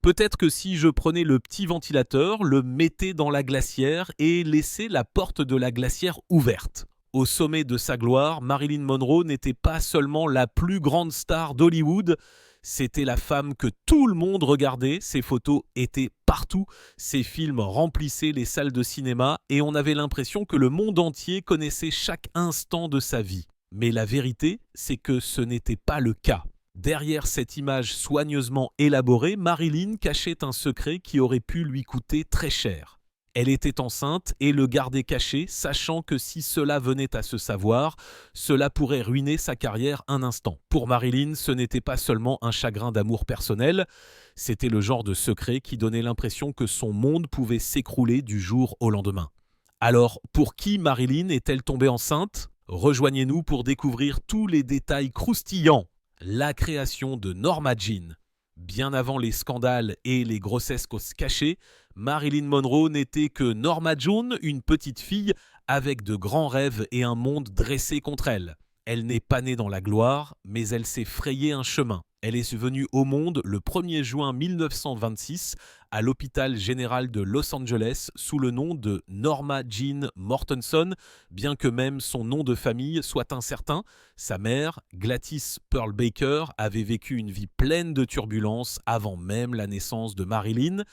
Peut-être que si je prenais le petit ventilateur, le mettais dans la glacière et laissais la porte de la glacière ouverte. Au sommet de sa gloire, Marilyn Monroe n'était pas seulement la plus grande star d'Hollywood, c'était la femme que tout le monde regardait, ses photos étaient partout, ses films remplissaient les salles de cinéma et on avait l'impression que le monde entier connaissait chaque instant de sa vie. Mais la vérité, c'est que ce n'était pas le cas. Derrière cette image soigneusement élaborée, Marilyn cachait un secret qui aurait pu lui coûter très cher. Elle était enceinte et le gardait caché, sachant que si cela venait à se savoir, cela pourrait ruiner sa carrière un instant. Pour Marilyn, ce n'était pas seulement un chagrin d'amour personnel, c'était le genre de secret qui donnait l'impression que son monde pouvait s'écrouler du jour au lendemain. Alors, pour qui Marilyn est-elle tombée enceinte ? Rejoignez-nous pour découvrir tous les détails croustillants. La création de Norma Jean. Bien avant les scandales et les grossesses cachées, Marilyn Monroe n'était que Norma Jean, une petite fille avec de grands rêves et un monde dressé contre elle. Elle n'est pas née dans la gloire, mais elle s'est frayé un chemin. Elle est venue au monde le 1er juin 1926 à l'hôpital général de Los Angeles sous le nom de Norma Jean Mortenson, bien que même son nom de famille soit incertain. Sa mère, Gladys Pearl Baker, avait vécu une vie pleine de turbulences avant même la naissance de Marilyn.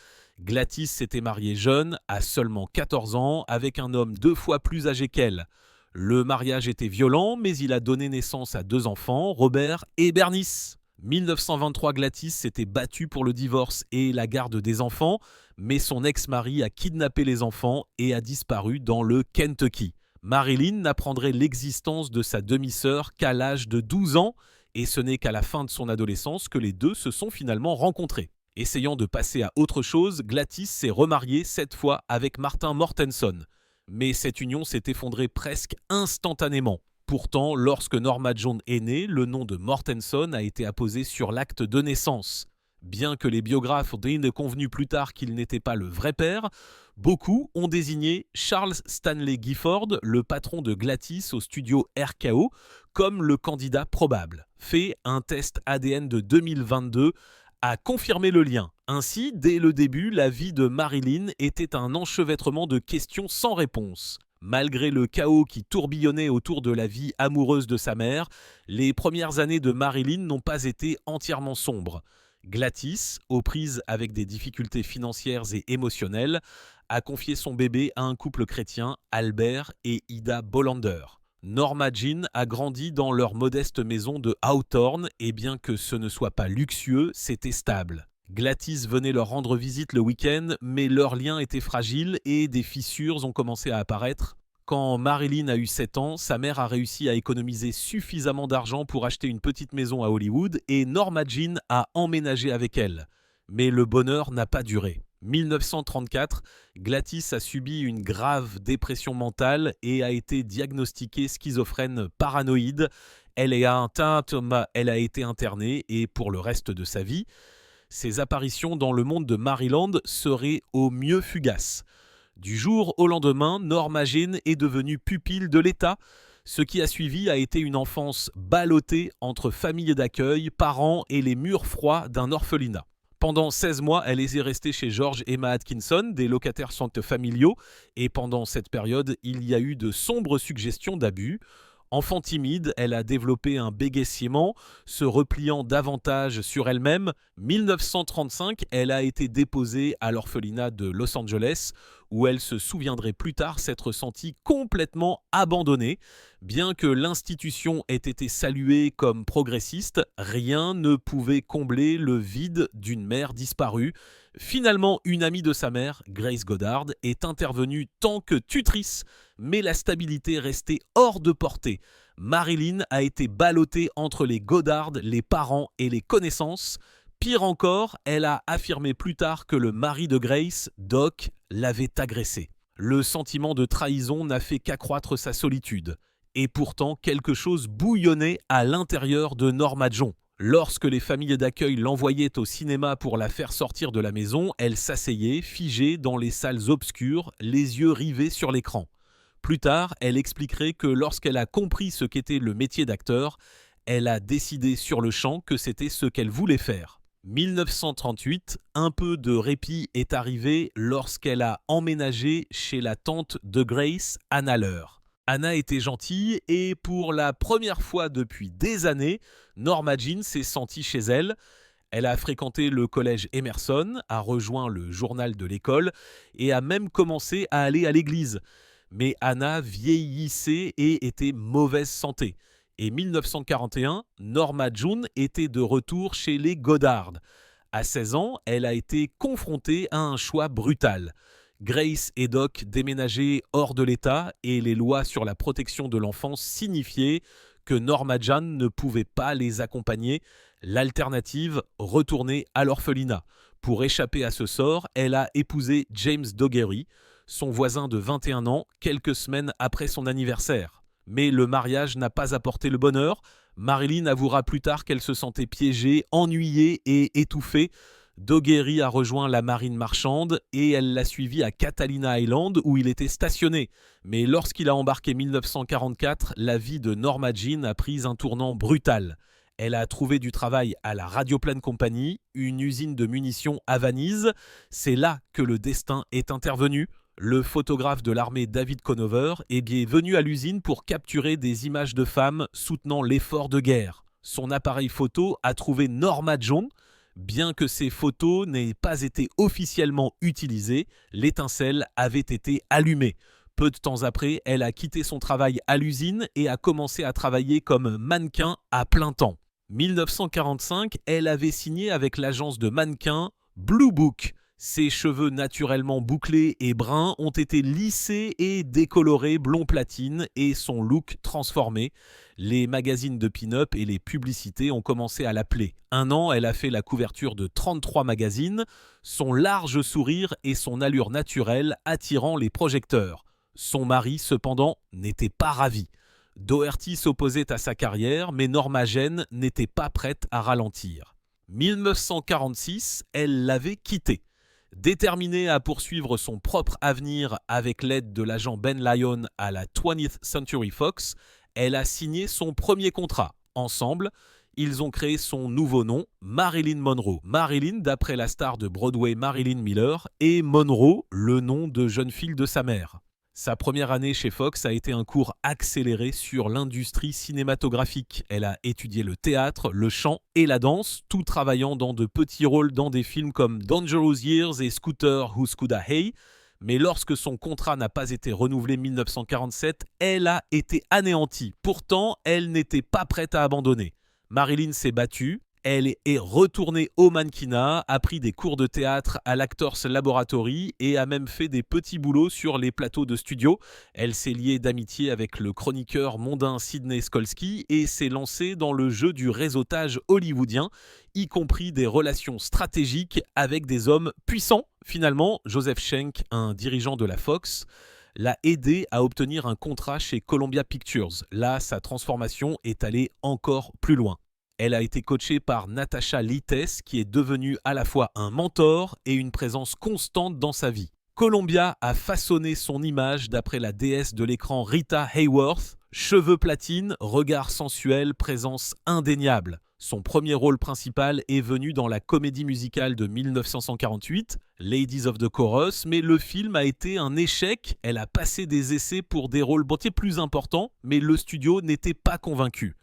Gladys s'était mariée jeune, à seulement 14 ans, avec un homme 2 fois plus âgé qu'elle. Le mariage était violent, mais il a donné naissance à 2 enfants, Robert et Bernice. 1923, Gladys s'était battue pour le divorce et la garde des enfants, mais son ex-mari a kidnappé les enfants et a disparu dans le Kentucky. Marilyn n'apprendrait l'existence de sa demi-sœur qu'à l'âge de 12 ans, et ce n'est qu'à la fin de son adolescence que les deux se sont finalement rencontrés. Essayant de passer à autre chose, Gladys s'est remariée cette fois avec Martin Mortenson. Mais cette union s'est effondrée presque instantanément. Pourtant, lorsque Norma Jean est née, le nom de Mortenson a été apposé sur l'acte de naissance. Bien que les biographes aient convenu plus tard qu'il n'était pas le vrai père, beaucoup ont désigné Charles Stanley Gifford, le patron de Gladys au studio RKO, comme le candidat probable. Fait, un test ADN de 2022 a confirmé le lien. Ainsi, dès le début, la vie de Marilyn était un enchevêtrement de questions sans réponse. Malgré le chaos qui tourbillonnait autour de la vie amoureuse de sa mère, les premières années de Marilyn n'ont pas été entièrement sombres. Gladys, aux prises avec des difficultés financières et émotionnelles, a confié son bébé à un couple chrétien, Albert et Ida Bolander. Norma Jean a grandi dans leur modeste maison de Hawthorne et bien que ce ne soit pas luxueux, c'était stable. Gladys venait leur rendre visite le week-end, mais leur lien était fragile et des fissures ont commencé à apparaître. Quand Marilyn a eu 7 ans, sa mère a réussi à économiser suffisamment d'argent pour acheter une petite maison à Hollywood et Norma Jean a emménagé avec elle. Mais le bonheur n'a pas duré. 1934, Gladys a subi une grave dépression mentale et a été diagnostiquée schizophrène paranoïde. Elle a été internée et pour le reste de sa vie, ses apparitions dans le monde de Maryland seraient au mieux fugaces. Du jour au lendemain, Norma Jean est devenue pupille de l'État. Ce qui a suivi a été une enfance ballottée entre familles d'accueil, parents et les murs froids d'un orphelinat. Pendant 16 mois, elle est restée chez George et Emma Atkinson, des locataires centres familiaux, et pendant cette période, il y a eu de sombres suggestions d'abus. Enfant timide, elle a développé un bégaiement, se repliant davantage sur elle-même. 1935, elle a été déposée à l'orphelinat de Los Angeles, où elle se souviendrait plus tard s'être sentie complètement abandonnée. Bien que l'institution ait été saluée comme progressiste, rien ne pouvait combler le vide d'une mère disparue. Finalement, une amie de sa mère, Grace Goddard, est intervenue tant que tutrice, mais la stabilité restait hors de portée. Marilyn a été ballottée entre les Goddard, les parents et les connaissances. Pire encore, elle a affirmé plus tard que le mari de Grace, Doc, l'avait agressée. Le sentiment de trahison n'a fait qu'accroître sa solitude. Et pourtant, quelque chose bouillonnait à l'intérieur de Norma Jean. Lorsque les familles d'accueil l'envoyaient au cinéma pour la faire sortir de la maison, elle s'asseyait, figée dans les salles obscures, les yeux rivés sur l'écran. Plus tard, elle expliquerait que lorsqu'elle a compris ce qu'était le métier d'acteur, elle a décidé sur le champ que c'était ce qu'elle voulait faire. 1938, un peu de répit est arrivé lorsqu'elle a emménagé chez la tante de Grace, Anna Leur. Anna était gentille et pour la première fois depuis des années, Norma Jean s'est sentie chez elle. Elle a fréquenté le collège Emerson, a rejoint le journal de l'école et a même commencé à aller à l'église. Mais Anna vieillissait et était mauvaise santé. Et 1941, Norma Jean était de retour chez les Goddard. À 16 ans, elle a été confrontée à un choix brutal. Grace et Doc déménageaient hors de l'État et les lois sur la protection de l'enfance signifiaient que Norma Jean ne pouvait pas les accompagner. L'alternative, retourner à l'orphelinat. Pour échapper à ce sort, elle a épousé James Dougherty, son voisin de 21 ans, quelques semaines après son anniversaire. Mais le mariage n'a pas apporté le bonheur. Marilyn avouera plus tard qu'elle se sentait piégée, ennuyée et étouffée. Dougherty a rejoint la marine marchande et elle l'a suivi à Catalina Island où il était stationné. Mais lorsqu'il a embarqué 1944, la vie de Norma Jean a pris un tournant brutal. Elle a trouvé du travail à la Radioplane Company, une usine de munitions à Vanise. C'est là que le destin est intervenu. Le photographe de l'armée David Conover est venu à l'usine pour capturer des images de femmes soutenant l'effort de guerre. Son appareil photo a trouvé Norma Jean. Bien que ces photos n'aient pas été officiellement utilisées, l'étincelle avait été allumée. Peu de temps après, elle a quitté son travail à l'usine et a commencé à travailler comme mannequin à plein temps. 1945, elle avait signé avec l'agence de mannequins Blue Book. Ses cheveux naturellement bouclés et bruns ont été lissés et décolorés blond platine et son look transformé. Les magazines de pin-up et les publicités ont commencé à l'appeler. Un an, elle a fait la couverture de 33 magazines, son large sourire et son allure naturelle attirant les projecteurs. Son mari, cependant, n'était pas ravi. Dougherty s'opposait à sa carrière, mais Norma Jean n'était pas prête à ralentir. 1946, elle l'avait quitté. Déterminée à poursuivre son propre avenir avec l'aide de l'agent Ben Lyon à la 20th Century Fox, elle a signé son premier contrat. Ensemble, ils ont créé son nouveau nom, Marilyn Monroe. Marilyn, d'après la star de Broadway Marilyn Miller, et Monroe, le nom de jeune fille de sa mère. Sa première année chez Fox a été un cours accéléré sur l'industrie cinématographique. Elle a étudié le théâtre, le chant et la danse, tout travaillant dans de petits rôles dans des films comme Dangerous Years et Scooter Who's Coulda Hey. Mais lorsque son contrat n'a pas été renouvelé en 1947, elle a été anéantie. Pourtant, elle n'était pas prête à abandonner. Marilyn s'est battue. Elle est retournée au mannequinat, a pris des cours de théâtre à l'Actors Laboratory et a même fait des petits boulots sur les plateaux de studio. Elle s'est liée d'amitié avec le chroniqueur mondain Sidney Skolsky et s'est lancée dans le jeu du réseautage hollywoodien, y compris des relations stratégiques avec des hommes puissants. Finalement, Joseph Schenck, un dirigeant de la Fox, l'a aidé à obtenir un contrat chez Columbia Pictures. Là, sa transformation est allée encore plus loin. Elle a été coachée par Natasha Littes, qui est devenue à la fois un mentor et une présence constante dans sa vie. Columbia a façonné son image d'après la déesse de l'écran Rita Hayworth. Cheveux platine, regard sensuel, présence indéniable. Son premier rôle principal est venu dans la comédie musicale de 1948, Ladies of the Chorus, mais le film a été un échec. Elle a passé des essais pour des rôles plus importants, mais le studio n'était pas convaincu.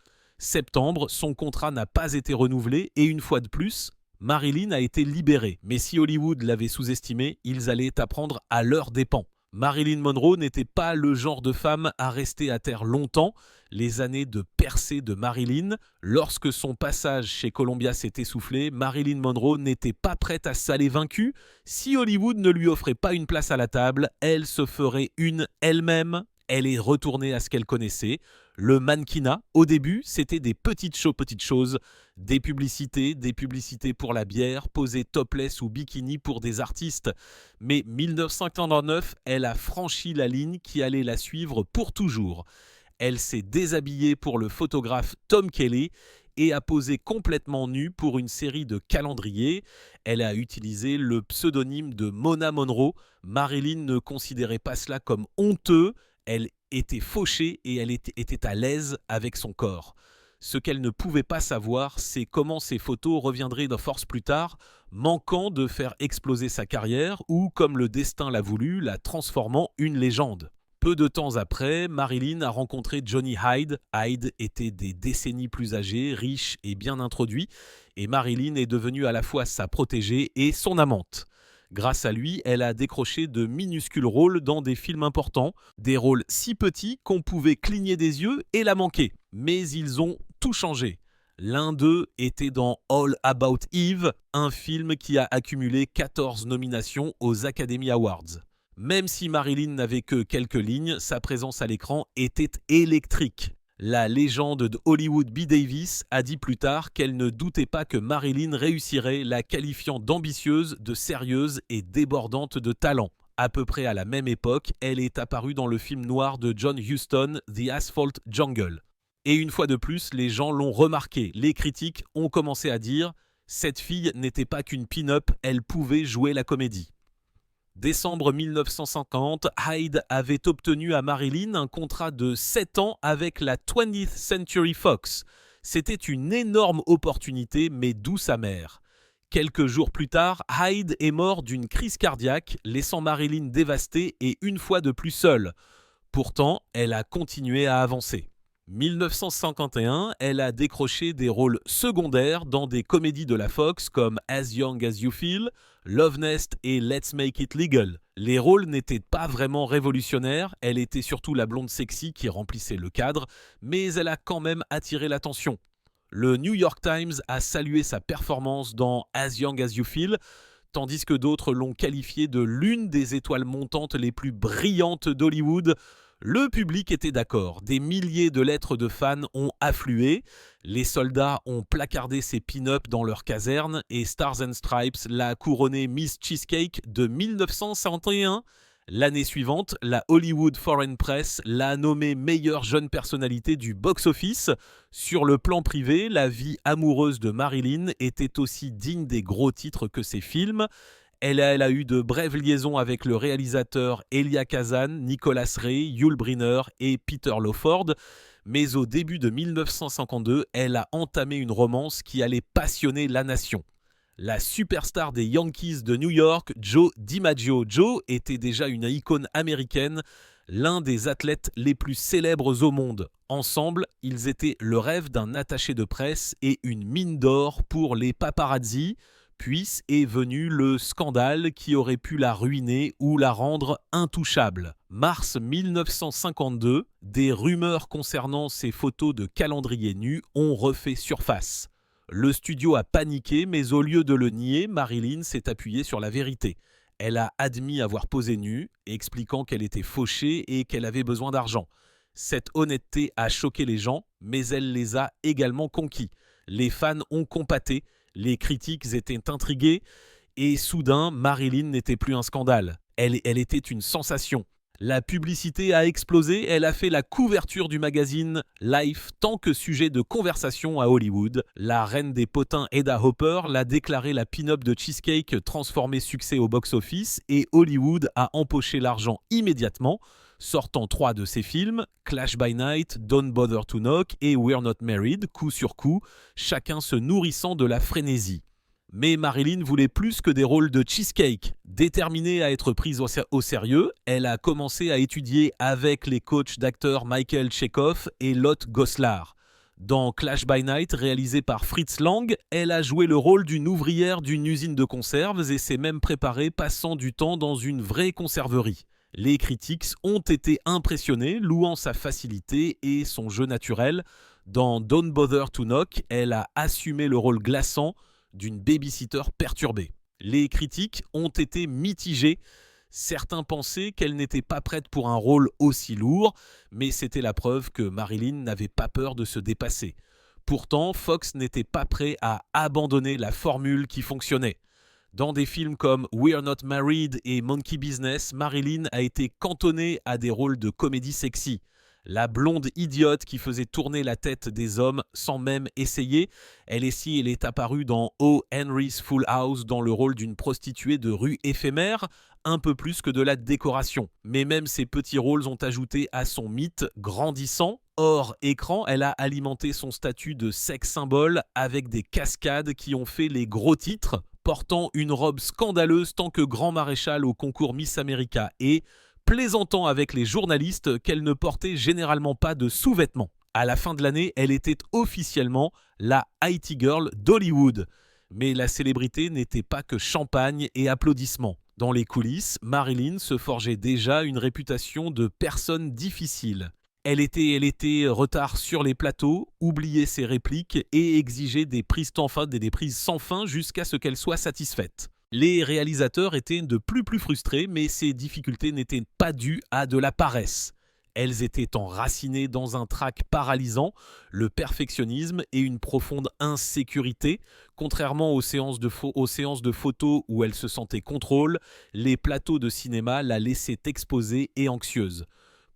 Septembre, son contrat n'a pas été renouvelé et une fois de plus, Marilyn a été libérée. Mais si Hollywood l'avait sous-estimé, ils allaient apprendre à leurs dépens. Marilyn Monroe n'était pas le genre de femme à rester à terre longtemps. Les années de percée de Marilyn, lorsque son passage chez Columbia s'est essoufflé, Marilyn Monroe n'était pas prête à s'aller vaincue. Si Hollywood ne lui offrait pas une place à la table, elle se ferait une elle-même. Elle est retournée à ce qu'elle connaissait. Le mannequinat, au début, c'était des petites choses, des publicités pour la bière, posées topless ou bikini pour des artistes. Mais 1959, elle a franchi la ligne qui allait la suivre pour toujours. Elle s'est déshabillée pour le photographe Tom Kelly et a posé complètement nue pour une série de calendriers. Elle a utilisé le pseudonyme de Mona Monroe. Marilyn ne considérait pas cela comme honteux. Elle était fauchée et elle était à l'aise avec son corps. Ce qu'elle ne pouvait pas savoir, c'est comment ces photos reviendraient de force plus tard, manquant de faire exploser sa carrière ou, comme le destin l'a voulu, la transformant une légende. Peu de temps après, Marilyn a rencontré Johnny Hyde. Hyde était des décennies plus âgé, riche et bien introduit, et Marilyn est devenue à la fois sa protégée et son amante. Grâce à lui, elle a décroché de minuscules rôles dans des films importants, des rôles si petits qu'on pouvait cligner des yeux et la manquer. Mais ils ont tout changé. L'un d'eux était dans All About Eve, un film qui a accumulé 14 nominations aux Academy Awards. Même si Marilyn n'avait que quelques lignes, sa présence à l'écran était électrique. La légende de Hollywood Bette Davis a dit plus tard qu'elle ne doutait pas que Marilyn réussirait, la qualifiant d'ambitieuse, de sérieuse et débordante de talent. À peu près à la même époque, elle est apparue dans le film noir de John Huston, The Asphalt Jungle. Et une fois de plus, les gens l'ont remarqué. Les critiques ont commencé à dire « Cette fille n'était pas qu'une pin-up, elle pouvait jouer la comédie ». Décembre 1950, Hyde avait obtenu à Marilyn un contrat de 7 ans avec la 20th Century Fox. C'était une énorme opportunité, mais douce amère. Quelques jours plus tard, Hyde est mort d'une crise cardiaque, laissant Marilyn dévastée et une fois de plus seule. Pourtant, elle a continué à avancer. 1951, elle a décroché des rôles secondaires dans des comédies de la Fox comme As Young as You Feel, Love Nest et Let's Make It Legal. Les rôles n'étaient pas vraiment révolutionnaires, elle était surtout la blonde sexy qui remplissait le cadre, mais elle a quand même attiré l'attention. Le New York Times a salué sa performance dans As Young as You Feel, tandis que d'autres l'ont qualifiée de l'une des étoiles montantes les plus brillantes d'Hollywood. Le public était d'accord, des milliers de lettres de fans ont afflué, les soldats ont placardé ses pin-ups dans leurs casernes et Stars and Stripes l'a couronnée Miss Cheesecake de 1951. L'année suivante, la Hollywood Foreign Press l'a nommée meilleure jeune personnalité du box-office. Sur le plan privé, la vie amoureuse de Marilyn était aussi digne des gros titres que ses films. Elle a eu de brèves liaisons avec le réalisateur Elia Kazan, Nicholas Ray, Yul Brynner et Peter Lawford. Mais au début de 1952, elle a entamé une romance qui allait passionner la nation. La superstar des Yankees de New York, Joe DiMaggio. Joe était déjà une icône américaine, l'un des athlètes les plus célèbres au monde. Ensemble, ils étaient le rêve d'un attaché de presse et une mine d'or pour les paparazzi. Puis est venu le scandale qui aurait pu la ruiner ou la rendre intouchable. Mars 1952, des rumeurs concernant ses photos de calendrier nu ont refait surface. Le studio a paniqué, mais au lieu de le nier, Marilyn s'est appuyée sur la vérité. Elle a admis avoir posé nue, expliquant qu'elle était fauchée et qu'elle avait besoin d'argent. Cette honnêteté a choqué les gens, mais elle les a également conquis. Les fans ont compâté. Les critiques étaient intrigués et soudain, Marilyn n'était plus un scandale. Elle était une sensation. La publicité a explosé, elle a fait la couverture du magazine Life tant que sujet de conversation à Hollywood. La reine des potins Hedda Hopper l'a déclarée la pin-up de Cheesecake transformée succès au box-office et Hollywood a empoché l'argent immédiatement, sortant 3 de ses films, Clash by Night, Don't Bother to Knock et We're Not Married, coup sur coup, chacun se nourrissant de la frénésie. Mais Marilyn voulait plus que des rôles de Cheesecake. Déterminée à être prise au sérieux, elle a commencé à étudier avec les coachs d'acteurs Michael Chekhov et Lot Goslar. Dans Clash by Night, réalisé par Fritz Lang, elle a joué le rôle d'une ouvrière d'une usine de conserves et s'est même préparée passant du temps dans une vraie conserverie. Les critiques ont été impressionnés, louant sa facilité et son jeu naturel. Dans Don't Bother to Knock, elle a assumé le rôle glaçant d'une babysitter perturbée. Les critiques ont été mitigés. Certains pensaient qu'elle n'était pas prête pour un rôle aussi lourd, mais c'était la preuve que Marilyn n'avait pas peur de se dépasser. Pourtant, Fox n'était pas prêt à abandonner la formule qui fonctionnait. Dans des films comme We're Not Married et Monkey Business, Marilyn a été cantonnée à des rôles de comédie sexy. La blonde idiote qui faisait tourner la tête des hommes sans même essayer. Elle est apparue dans Oh Henry's Full House dans le rôle d'une prostituée de rue éphémère, un peu plus que de la décoration. Mais même ces petits rôles ont ajouté à son mythe grandissant. Hors écran, elle a alimenté son statut de sex symbole avec des cascades qui ont fait les gros titres, portant une robe scandaleuse tant que grand maréchal au concours Miss America et plaisantant avec les journalistes qu'elle ne portait généralement pas de sous-vêtements. À la fin de l'année, elle était officiellement la IT Girl d'Hollywood. Mais la célébrité n'était pas que champagne et applaudissements. Dans les coulisses, Marilyn se forgeait déjà une réputation de personne difficile. Elle était retard sur les plateaux, oubliait ses répliques et exigeait des prises sans fin jusqu'à ce qu'elle soit satisfaite. Les réalisateurs étaient de plus frustrés, mais ces difficultés n'étaient pas dues à de la paresse. Elles étaient enracinées dans un trac paralysant, le perfectionnisme et une profonde insécurité. Contrairement aux séances de photos où elle se sentait contrôle, les plateaux de cinéma la laissaient exposée et anxieuse.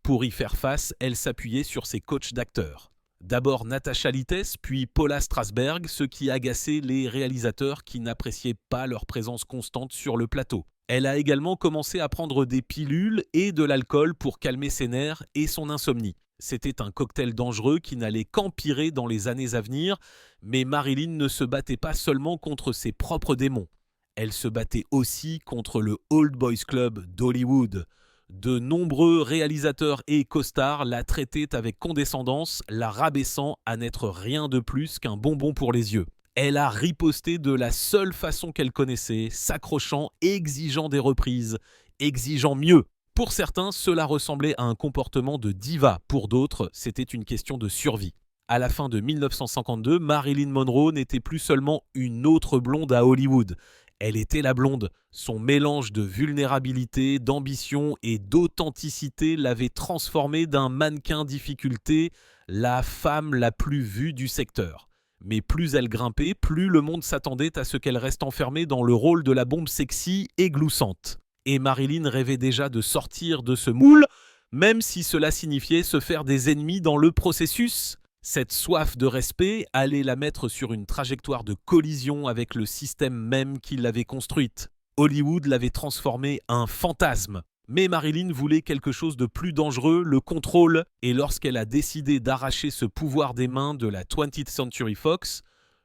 Pour y faire face, elle s'appuyait sur ses coachs d'acteurs. D'abord Natasha Littes, puis Paula Strasberg, ce qui agaçait les réalisateurs qui n'appréciaient pas leur présence constante sur le plateau. Elle a également commencé à prendre des pilules et de l'alcool pour calmer ses nerfs et son insomnie. C'était un cocktail dangereux qui n'allait qu'empirer dans les années à venir, mais Marilyn ne se battait pas seulement contre ses propres démons. Elle se battait aussi contre le Old Boys Club d'Hollywood. De nombreux réalisateurs et costards la traitaient avec condescendance, la rabaissant à n'être rien de plus qu'un bonbon pour les yeux. Elle a riposté de la seule façon qu'elle connaissait, s'accrochant, exigeant des reprises, exigeant mieux. Pour certains, cela ressemblait à un comportement de diva. Pour d'autres, c'était une question de survie. À la fin de 1952, Marilyn Monroe n'était plus seulement une autre blonde à Hollywood. Elle était la blonde. Son mélange de vulnérabilité, d'ambition et d'authenticité l'avait transformée d'un mannequin difficulté, la femme la plus vue du secteur. Mais plus elle grimpait, plus le monde s'attendait à ce qu'elle reste enfermée dans le rôle de la bombe sexy et gloussante. Et Marilyn rêvait déjà de sortir de ce moule, même si cela signifiait se faire des ennemis dans le processus. Cette soif de respect allait la mettre sur une trajectoire de collision avec le système même qui l'avait construite. Hollywood l'avait transformée en fantasme. Mais Marilyn voulait quelque chose de plus dangereux, le contrôle, et lorsqu'elle a décidé d'arracher ce pouvoir des mains de la 20th Century Fox,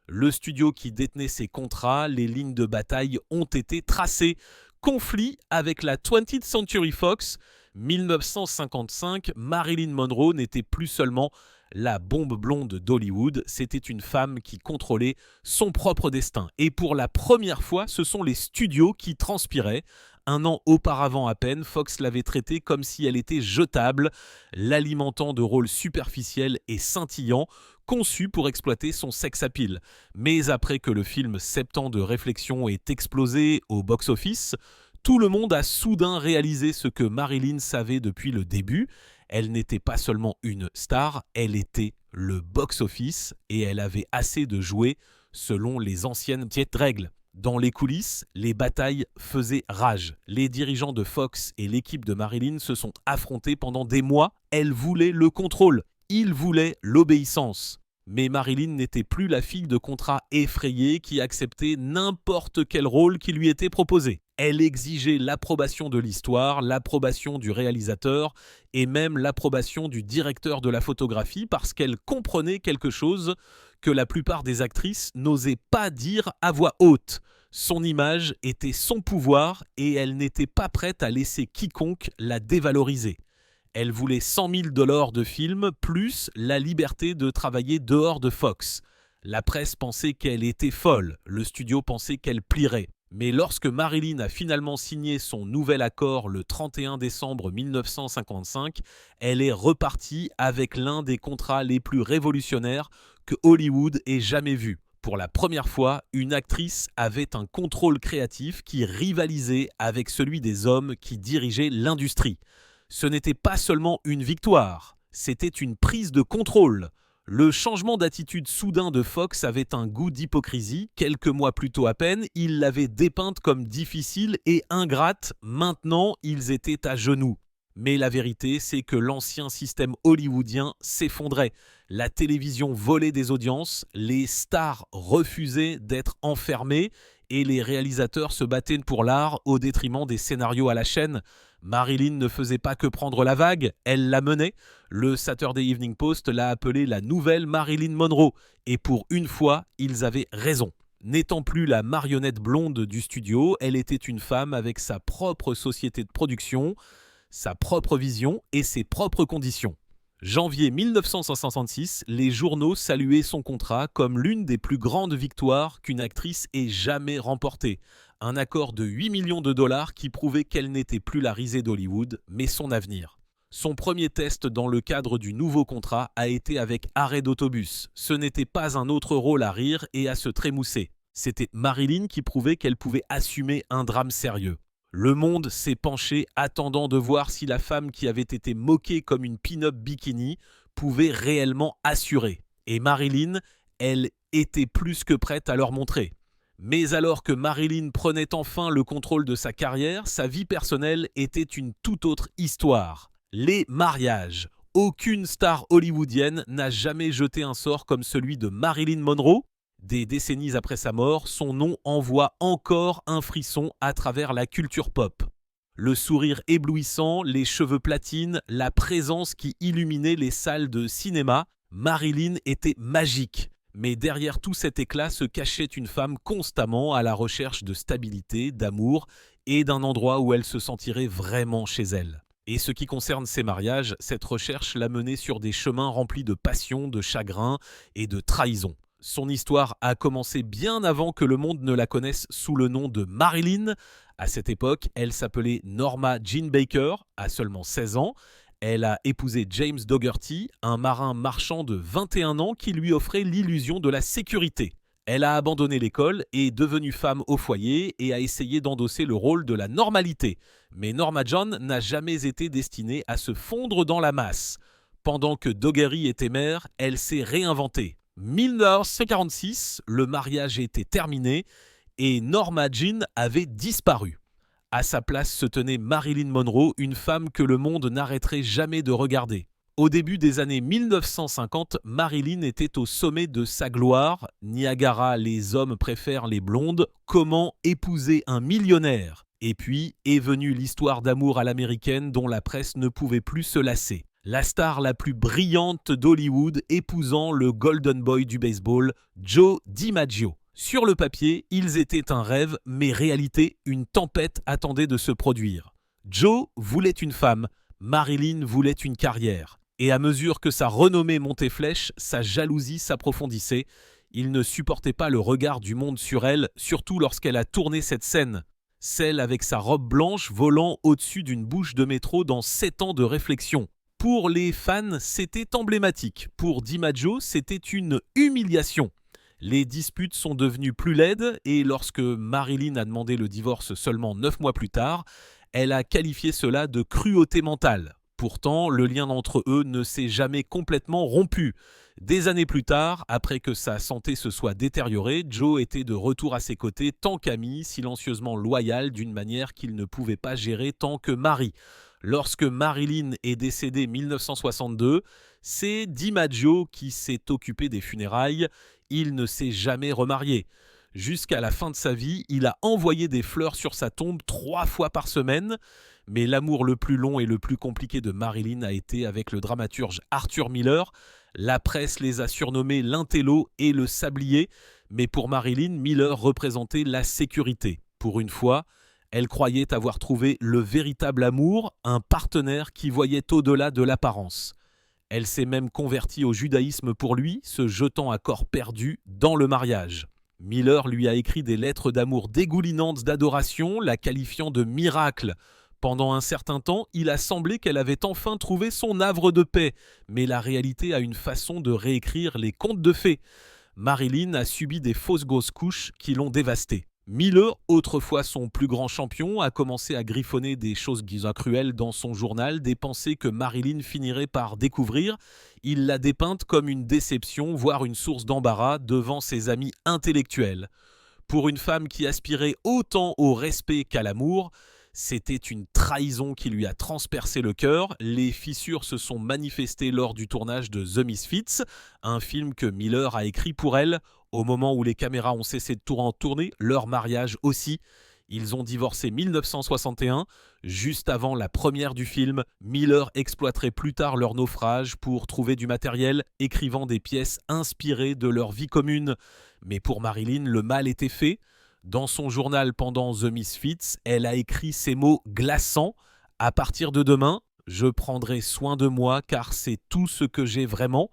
le studio qui détenait ses contrats, les lignes de bataille ont été tracées. Conflit avec la 20th Century Fox, 1955, Marilyn Monroe n'était plus seulement la bombe blonde d'Hollywood, c'était une femme qui contrôlait son propre destin. Et pour la première fois, ce sont les studios qui transpiraient. Un an auparavant à peine, Fox l'avait traitée comme si elle était jetable, l'alimentant de rôles superficiels et scintillants, conçus pour exploiter son sex appeal. Mais après que le film 7 ans de réflexion ait explosé au box-office, tout le monde a soudain réalisé ce que Marilyn savait depuis le début. Elle n'était pas seulement une star, elle était le box-office et elle avait assez de jouets selon les anciennes petites règles. Dans les coulisses, les batailles faisaient rage. Les dirigeants de Fox et l'équipe de Marilyn se sont affrontés pendant des mois. Elle voulait le contrôle, ils voulaient l'obéissance. Mais Marilyn n'était plus la fille de contrat effrayée qui acceptait n'importe quel rôle qui lui était proposé. Elle exigeait l'approbation de l'histoire, l'approbation du réalisateur et même l'approbation du directeur de la photographie parce qu'elle comprenait quelque chose que la plupart des actrices n'osaient pas dire à voix haute. Son image était son pouvoir et elle n'était pas prête à laisser quiconque la dévaloriser. Elle voulait 100 000 $ de film, plus la liberté de travailler dehors de Fox. La presse pensait qu'elle était folle, le studio pensait qu'elle plierait. Mais lorsque Marilyn a finalement signé son nouvel accord le 31 décembre 1955, elle est repartie avec l'un des contrats les plus révolutionnaires que Hollywood ait jamais vu. Pour la première fois, une actrice avait un contrôle créatif qui rivalisait avec celui des hommes qui dirigeaient l'industrie. Ce n'était pas seulement une victoire, c'était une prise de contrôle. Le changement d'attitude soudain de Fox avait un goût d'hypocrisie. Quelques mois plus tôt à peine, il l'avait dépeinte comme difficile et ingrate. Maintenant, ils étaient à genoux. Mais la vérité, c'est que l'ancien système hollywoodien s'effondrait. La télévision volait des audiences, les stars refusaient d'être enfermées et les réalisateurs se battaient pour l'art au détriment des scénarios à la chaîne. Marilyn ne faisait pas que prendre la vague, elle la menait. Le Saturday Evening Post l'a appelée la nouvelle Marilyn Monroe, et pour une fois, ils avaient raison. N'étant plus la marionnette blonde du studio, elle était une femme avec sa propre société de production, sa propre vision et ses propres conditions. Janvier 1966, les journaux saluaient son contrat comme l'une des plus grandes victoires qu'une actrice ait jamais remportée. Un accord de 8 millions de dollars qui prouvait qu'elle n'était plus la risée d'Hollywood, mais son avenir. Son premier test dans le cadre du nouveau contrat a été avec Arrêt d'autobus. Ce n'était pas un autre rôle à rire et à se trémousser. C'était Marilyn qui prouvait qu'elle pouvait assumer un drame sérieux. Le monde s'est penché attendant de voir si la femme qui avait été moquée comme une pin-up bikini pouvait réellement assurer. Et Marilyn, elle était plus que prête à leur montrer. Mais alors que Marilyn prenait enfin le contrôle de sa carrière, sa vie personnelle était une toute autre histoire. Les mariages. Aucune star hollywoodienne n'a jamais jeté un sort comme celui de Marilyn Monroe. Des décennies après sa mort, son nom envoie encore un frisson à travers la culture pop. Le sourire éblouissant, les cheveux platines, la présence qui illuminait les salles de cinéma, Marilyn était magique. Mais derrière tout cet éclat se cachait une femme constamment à la recherche de stabilité, d'amour et d'un endroit où elle se sentirait vraiment chez elle. Et ce qui concerne ses mariages, cette recherche l'a menée sur des chemins remplis de passion, de chagrin et de trahison. Son histoire a commencé bien avant que le monde ne la connaisse sous le nom de Marilyn. À cette époque, elle s'appelait Norma Jean Baker, à seulement 16 ans. Elle a épousé James Dougherty, un marin marchand de 21 ans qui lui offrait l'illusion de la sécurité. Elle a abandonné l'école, est devenue femme au foyer et a essayé d'endosser le rôle de la normalité. Mais Norma Jean n'a jamais été destinée à se fondre dans la masse. Pendant que Dougherty était mère, elle s'est réinventée. 1946, le mariage était terminé et Norma Jean avait disparu. À sa place se tenait Marilyn Monroe, une femme que le monde n'arrêterait jamais de regarder. Au début des années 1950, Marilyn était au sommet de sa gloire. Niagara, les hommes préfèrent les blondes. Comment épouser un millionnaire ? Et puis est venue l'histoire d'amour à l'américaine dont la presse ne pouvait plus se lasser. La star la plus brillante d'Hollywood épousant le golden boy du baseball, Joe DiMaggio. Sur le papier, ils étaient un rêve, mais réalité, une tempête attendait de se produire. Joe voulait une femme, Marilyn voulait une carrière. Et à mesure que sa renommée montait flèche, sa jalousie s'approfondissait. Il ne supportait pas le regard du monde sur elle, surtout lorsqu'elle a tourné cette scène. Celle avec sa robe blanche volant au-dessus d'une bouche de métro dans 7 ans de réflexion. Pour les fans, c'était emblématique. Pour DiMaggio, c'était une humiliation. Les disputes sont devenues plus laides et lorsque Marilyn a demandé le divorce seulement 9 mois plus tard, elle a qualifié cela de cruauté mentale. Pourtant, le lien entre eux ne s'est jamais complètement rompu. Des années plus tard, après que sa santé se soit détériorée, Joe était de retour à ses côtés tant qu'ami, silencieusement loyal d'une manière qu'il ne pouvait pas gérer tant que mari. Lorsque Marilyn est décédée en 1962, c'est DiMaggio qui s'est occupé des funérailles. Il ne s'est jamais remarié. Jusqu'à la fin de sa vie, il a envoyé des fleurs sur sa tombe 3 fois par semaine. Mais l'amour le plus long et le plus compliqué de Marilyn a été avec le dramaturge Arthur Miller. La presse les a surnommés l'intello et le sablier. Mais pour Marilyn, Miller représentait la sécurité. Pour une fois, elle croyait avoir trouvé le véritable amour, un partenaire qui voyait au-delà de l'apparence. Elle s'est même convertie au judaïsme pour lui, se jetant à corps perdu dans le mariage. Miller lui a écrit des lettres d'amour dégoulinantes d'adoration, la qualifiant de miracle. Pendant un certain temps, il a semblé qu'elle avait enfin trouvé son havre de paix, mais la réalité a une façon de réécrire les contes de fées. Marilyn a subi des fausses grosses couches qui l'ont dévastée. Miller, autrefois son plus grand champion, a commencé à griffonner des choses bien cruelles dans son journal, des pensées que Marilyn finirait par découvrir. Il l'a dépeinte comme une déception, voire une source d'embarras devant ses amis intellectuels. Pour une femme qui aspirait autant au respect qu'à l'amour, c'était une trahison qui lui a transpercé le cœur. Les fissures se sont manifestées lors du tournage de The Misfits, un film que Miller a écrit pour elle. Au moment où les caméras ont cessé de tourner, leur mariage aussi. Ils ont divorcé 1961, juste avant la première du film. Miller exploiterait plus tard leur naufrage pour trouver du matériel, écrivant des pièces inspirées de leur vie commune. Mais pour Marilyn, le mal était fait. Dans son journal pendant The Misfits, elle a écrit ces mots glaçants. « À partir de demain, je prendrai soin de moi car c'est tout ce que j'ai vraiment.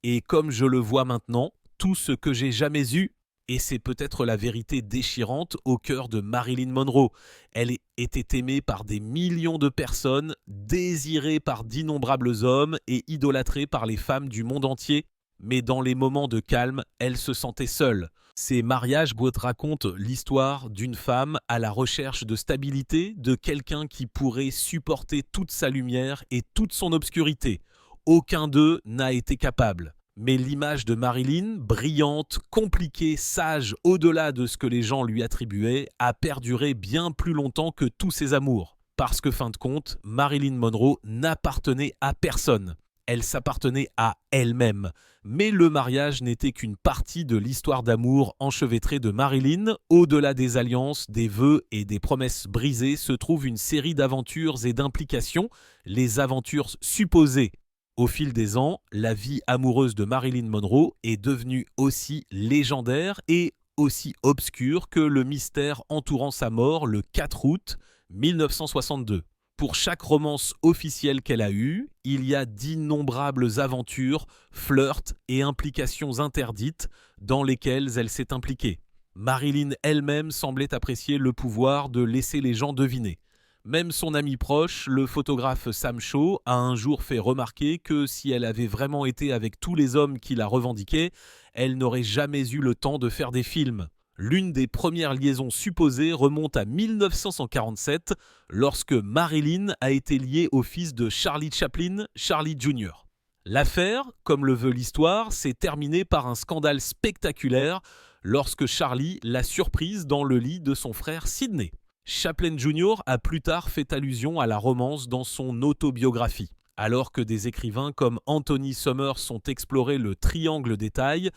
Et comme je le vois maintenant, tout ce que j'ai jamais eu. » Et c'est peut-être la vérité déchirante au cœur de Marilyn Monroe. Elle était aimée par des millions de personnes, désirée par d'innombrables hommes et idolâtrée par les femmes du monde entier. Mais dans les moments de calme, elle se sentait seule. Ces mariages racontent l'histoire d'une femme à la recherche de stabilité, de quelqu'un qui pourrait supporter toute sa lumière et toute son obscurité. Aucun d'eux n'a été capable. Mais l'image de Marilyn, brillante, compliquée, sage, au-delà de ce que les gens lui attribuaient, a perduré bien plus longtemps que tous ses amours. Parce que, fin de compte, Marilyn Monroe n'appartenait à personne. Elle s'appartenait à elle-même. Mais le mariage n'était qu'une partie de l'histoire d'amour enchevêtrée de Marilyn. Au-delà des alliances, des vœux et des promesses brisées se trouve une série d'aventures et d'implications, les aventures supposées. Au fil des ans, la vie amoureuse de Marilyn Monroe est devenue aussi légendaire et aussi obscure que le mystère entourant sa mort le 4 août 1962. Pour chaque romance officielle qu'elle a eue, il y a d'innombrables aventures, flirts et implications interdites dans lesquelles elle s'est impliquée. Marilyn elle-même semblait apprécier le pouvoir de laisser les gens deviner. Même son ami proche, le photographe Sam Shaw, a un jour fait remarquer que si elle avait vraiment été avec tous les hommes qui la revendiquaient, elle n'aurait jamais eu le temps de faire des films. L'une des premières liaisons supposées remonte à 1947, lorsque Marilyn a été liée au fils de Charlie Chaplin, Charlie Jr. L'affaire, comme le veut l'histoire, s'est terminée par un scandale spectaculaire lorsque Charlie l'a surprise dans le lit de son frère Sidney. Chaplin Jr. a plus tard fait allusion à la romance dans son autobiographie. Alors que des écrivains comme Anthony Summers ont exploré le triangle des tailles,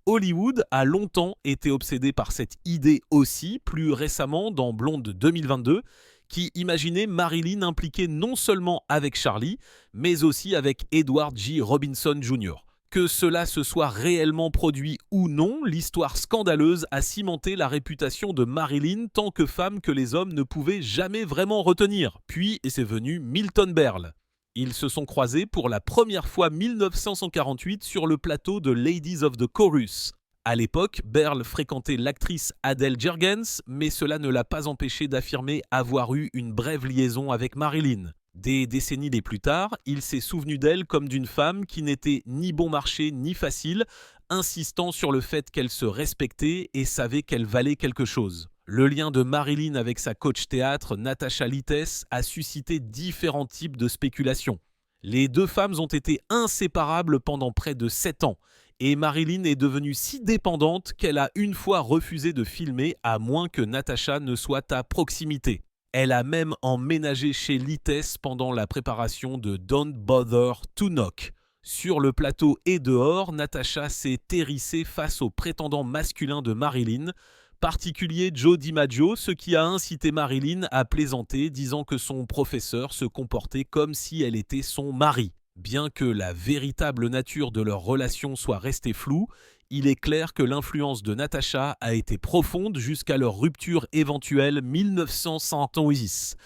Hollywood a longtemps été obsédé par cette idée aussi, plus récemment dans Blonde 2022, qui imaginait Marilyn impliquée non seulement avec Charlie, mais aussi avec Edward G. Robinson Jr. Que cela se soit réellement produit ou non, l'histoire scandaleuse a cimenté la réputation de Marilyn tant que femme que les hommes ne pouvaient jamais vraiment retenir. Puis c'est venu Milton Berle. Ils se sont croisés pour la première fois 1948 sur le plateau de Ladies of the Chorus. À l'époque, Berle fréquentait l'actrice Adele Jergens, mais cela ne l'a pas empêché d'affirmer avoir eu une brève liaison avec Marilyn. Des décennies plus tard, il s'est souvenu d'elle comme d'une femme qui n'était ni bon marché ni facile, insistant sur le fait qu'elle se respectait et savait qu'elle valait quelque chose. Le lien de Marilyn avec sa coach théâtre Natasha Littes a suscité différents types de spéculations. Les deux femmes ont été inséparables pendant près de 7 ans, et Marilyn est devenue si dépendante qu'elle a une fois refusé de filmer à moins que Natasha ne soit à proximité. Elle a même emménagé chez Littes pendant la préparation de Don't Bother to Knock. Sur le plateau et dehors, Natasha s'est hérissée face aux prétendants masculins de Marilyn, particulier Joe DiMaggio, ce qui a incité Marilyn à plaisanter, disant que son professeur se comportait comme si elle était son mari. Bien que la véritable nature de leur relation soit restée floue, il est clair que l'influence de Natasha a été profonde jusqu'à leur rupture éventuelle 1970.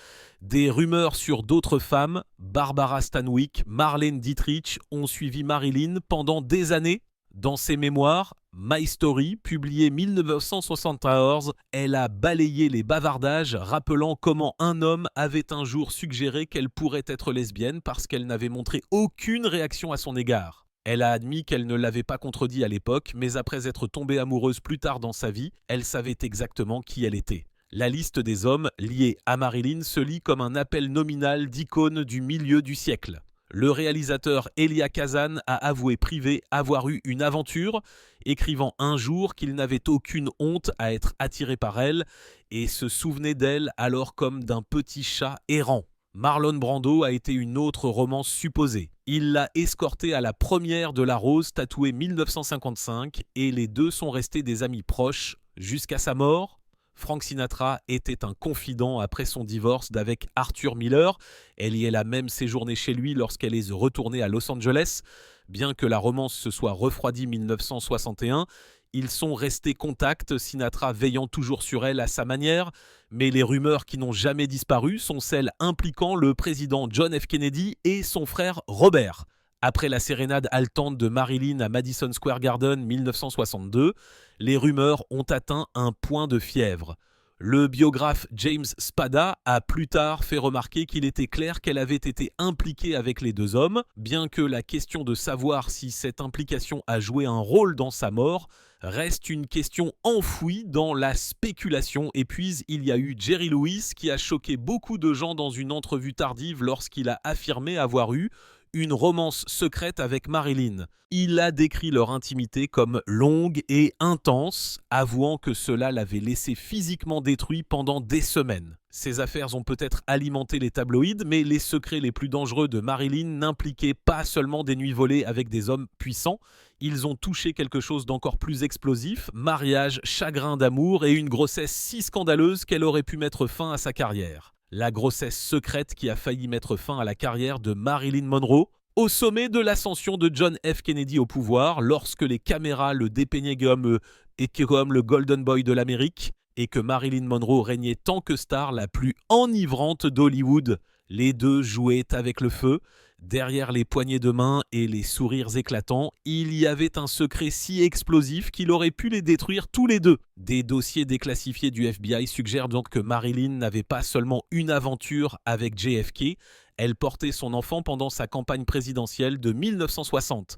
Des rumeurs sur d'autres femmes, Barbara Stanwyck, Marlène Dietrich, ont suivi Marilyn pendant des années. Dans ses mémoires, My Story, publié 1974, elle a balayé les bavardages, rappelant comment un homme avait un jour suggéré qu'elle pourrait être lesbienne parce qu'elle n'avait montré aucune réaction à son égard. Elle a admis qu'elle ne l'avait pas contredit à l'époque, mais après être tombée amoureuse plus tard dans sa vie, elle savait exactement qui elle était. La liste des hommes liés à Marilyn se lit comme un appel nominal d'icônes du milieu du siècle. Le réalisateur Elia Kazan a avoué privé avoir eu une aventure, écrivant un jour qu'il n'avait aucune honte à être attiré par elle et se souvenait d'elle alors comme d'un petit chat errant. Marlon Brando a été une autre romance supposée. Il l'a escortée à la première de la Rose tatouée 1955 et les deux sont restés des amis proches jusqu'à sa mort. Frank Sinatra était un confident après son divorce d'avec Arthur Miller. Elle y a même séjourné chez lui lorsqu'elle est retournée à Los Angeles. Bien que la romance se soit refroidie 1961, ils sont restés contacts, Sinatra veillant toujours sur elle à sa manière. Mais les rumeurs qui n'ont jamais disparu sont celles impliquant le président John F. Kennedy et son frère Robert. Après la sérénade haletante de Marilyn à Madison Square Garden 1962, les rumeurs ont atteint un point de fièvre. Le biographe James Spada a plus tard fait remarquer qu'il était clair qu'elle avait été impliquée avec les deux hommes, bien que la question de savoir si cette implication a joué un rôle dans sa mort reste une question enfouie dans la spéculation. Et puis il y a eu Jerry Lewis qui a choqué beaucoup de gens dans une entrevue tardive lorsqu'il a affirmé avoir eu une romance secrète avec Marilyn. Il a décrit leur intimité comme longue et intense, avouant que cela l'avait laissé physiquement détruit pendant des semaines. Ces affaires ont peut-être alimenté les tabloïds, mais les secrets les plus dangereux de Marilyn n'impliquaient pas seulement des nuits volées avec des hommes puissants, ils ont touché quelque chose d'encore plus explosif, mariage, chagrin d'amour et une grossesse si scandaleuse qu'elle aurait pu mettre fin à sa carrière. La grossesse secrète qui a failli mettre fin à la carrière de Marilyn Monroe, au sommet de l'ascension de John F. Kennedy au pouvoir, lorsque les caméras le dépeignaient comme le Golden Boy de l'Amérique, et que Marilyn Monroe régnait tant que star la plus enivrante d'Hollywood. Les deux jouaient avec le feu. Derrière les poignées de main et les sourires éclatants, il y avait un secret si explosif qu'il aurait pu les détruire tous les deux. Des dossiers déclassifiés du FBI suggèrent donc que Marilyn n'avait pas seulement une aventure avec JFK, elle portait son enfant pendant sa campagne présidentielle de 1960.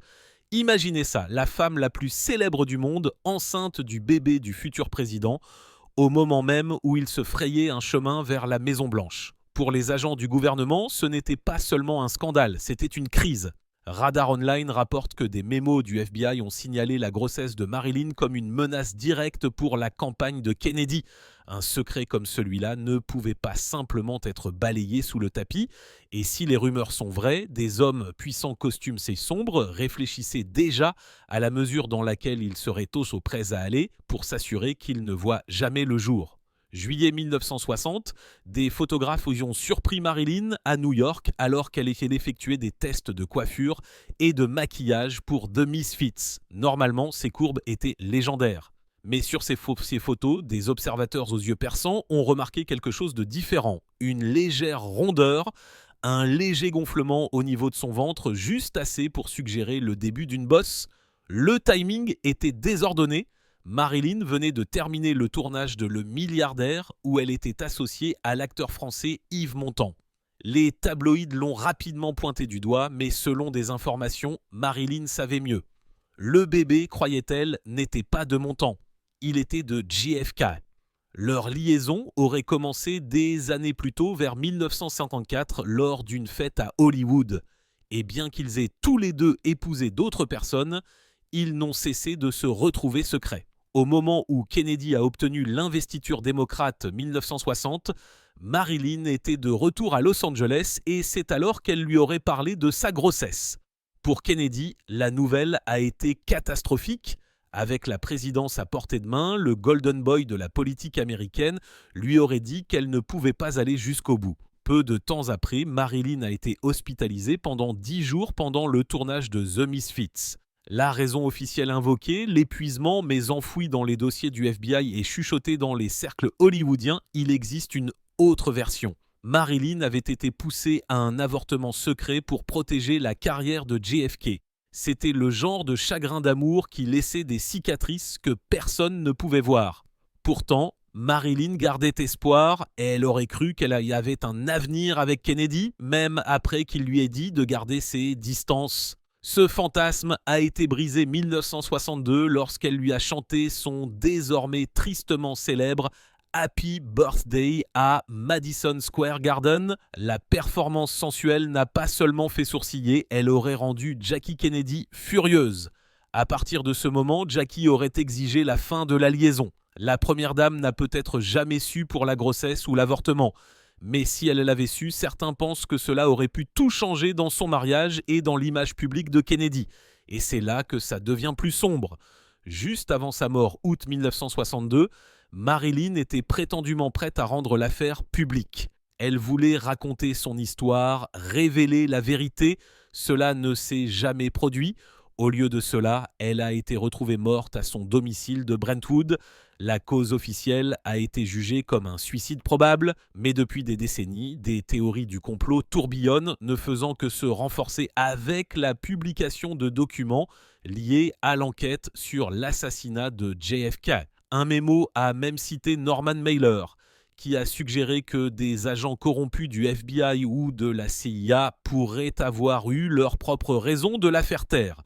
Imaginez ça, la femme la plus célèbre du monde, enceinte du bébé du futur président, au moment même où il se frayait un chemin vers la Maison-Blanche. Pour les agents du gouvernement, ce n'était pas seulement un scandale, c'était une crise. Radar Online rapporte que des mémos du FBI ont signalé la grossesse de Marilyn comme une menace directe pour la campagne de Kennedy. Un secret comme celui-là ne pouvait pas simplement être balayé sous le tapis. Et si les rumeurs sont vraies, des hommes puissants costumes et sombres réfléchissaient déjà à la mesure dans laquelle ils seraient tous prêts à aller pour s'assurer qu'ils ne voient jamais le jour. Juillet 1960, des photographes y ont surpris Marilyn à New York alors qu'elle effectuait des tests de coiffure et de maquillage pour The Misfits. Normalement, ces courbes étaient légendaires. Mais sur ces photos, des observateurs aux yeux perçants ont remarqué quelque chose de différent. Une légère rondeur, un léger gonflement au niveau de son ventre, juste assez pour suggérer le début d'une bosse. Le timing était désordonné. Marilyn venait de terminer le tournage de Le Milliardaire où elle était associée à l'acteur français Yves Montand. Les tabloïds l'ont rapidement pointé du doigt, mais selon des informations, Marilyn savait mieux. Le bébé, croyait-elle, n'était pas de Montand, il était de JFK. Leur liaison aurait commencé des années plus tôt, vers 1954, lors d'une fête à Hollywood. Et bien qu'ils aient tous les deux épousé d'autres personnes, ils n'ont cessé de se retrouver secrets. Au moment où Kennedy a obtenu l'investiture démocrate 1960, Marilyn était de retour à Los Angeles et c'est alors qu'elle lui aurait parlé de sa grossesse. Pour Kennedy, la nouvelle a été catastrophique. Avec la présidence à portée de main, le Golden Boy de la politique américaine lui aurait dit qu'elle ne pouvait pas aller jusqu'au bout. Peu de temps après, Marilyn a été hospitalisée pendant 10 jours pendant le tournage de The Misfits. La raison officielle invoquée, l'épuisement, mais enfoui dans les dossiers du FBI et chuchoté dans les cercles hollywoodiens, il existe une autre version. Marilyn avait été poussée à un avortement secret pour protéger la carrière de JFK. C'était le genre de chagrin d'amour qui laissait des cicatrices que personne ne pouvait voir. Pourtant, Marilyn gardait espoir et elle aurait cru qu'elle y avait un avenir avec Kennedy, même après qu'il lui ait dit de garder ses distances. Ce fantasme a été brisé 1962 lorsqu'elle lui a chanté son désormais tristement célèbre Happy Birthday à Madison Square Garden. La performance sensuelle n'a pas seulement fait sourciller, elle aurait rendu Jackie Kennedy furieuse. À partir de ce moment, Jackie aurait exigé la fin de la liaison. La première dame n'a peut-être jamais su pour la grossesse ou l'avortement. Mais si elle l'avait su, certains pensent que cela aurait pu tout changer dans son mariage et dans l'image publique de Kennedy. Et c'est là que ça devient plus sombre. Juste avant sa mort, août 1962, Marilyn était prétendument prête à rendre l'affaire publique. Elle voulait raconter son histoire, révéler la vérité. Cela ne s'est jamais produit. Au lieu de cela, elle a été retrouvée morte à son domicile de Brentwood. La cause officielle a été jugée comme un suicide probable, mais depuis des décennies, des théories du complot tourbillonnent, ne faisant que se renforcer avec la publication de documents liés à l'enquête sur l'assassinat de JFK. Un mémo a même cité Norman Mailer, qui a suggéré que des agents corrompus du FBI ou de la CIA pourraient avoir eu leurs propres raisons de la faire taire,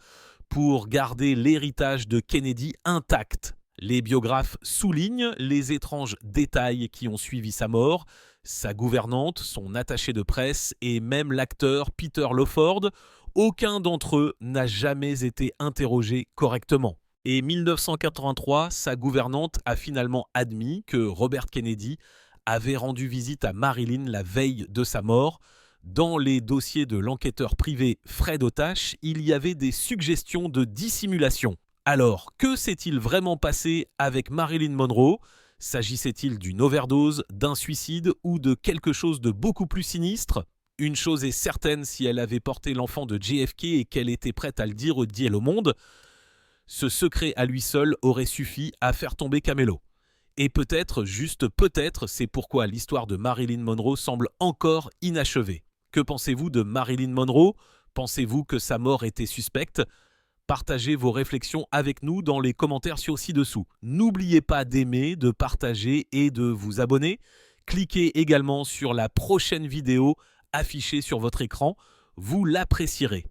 pour garder l'héritage de Kennedy intact. Les biographes soulignent les étranges détails qui ont suivi sa mort. Sa gouvernante, son attaché de presse et même l'acteur Peter Lawford, aucun d'entre eux n'a jamais été interrogé correctement. Et 1983, sa gouvernante a finalement admis que Robert Kennedy avait rendu visite à Marilyn la veille de sa mort. Dans les dossiers de l'enquêteur privé Fred Otash, il y avait des suggestions de dissimulation. Alors, que s'est-il vraiment passé avec Marilyn Monroe ? S'agissait-il d'une overdose, d'un suicide ou de quelque chose de beaucoup plus sinistre ? Une chose est certaine, si elle avait porté l'enfant de JFK et qu'elle était prête à le dire au monde, ce secret à lui seul aurait suffi à faire tomber Camelo. Et peut-être, juste peut-être, c'est pourquoi l'histoire de Marilyn Monroe semble encore inachevée. Que pensez-vous de Marilyn Monroe ? Pensez-vous que sa mort était suspecte ? Partagez vos réflexions avec nous dans les commentaires ci-dessous. N'oubliez pas d'aimer, de partager et de vous abonner. Cliquez également sur la prochaine vidéo affichée sur votre écran. Vous l'apprécierez.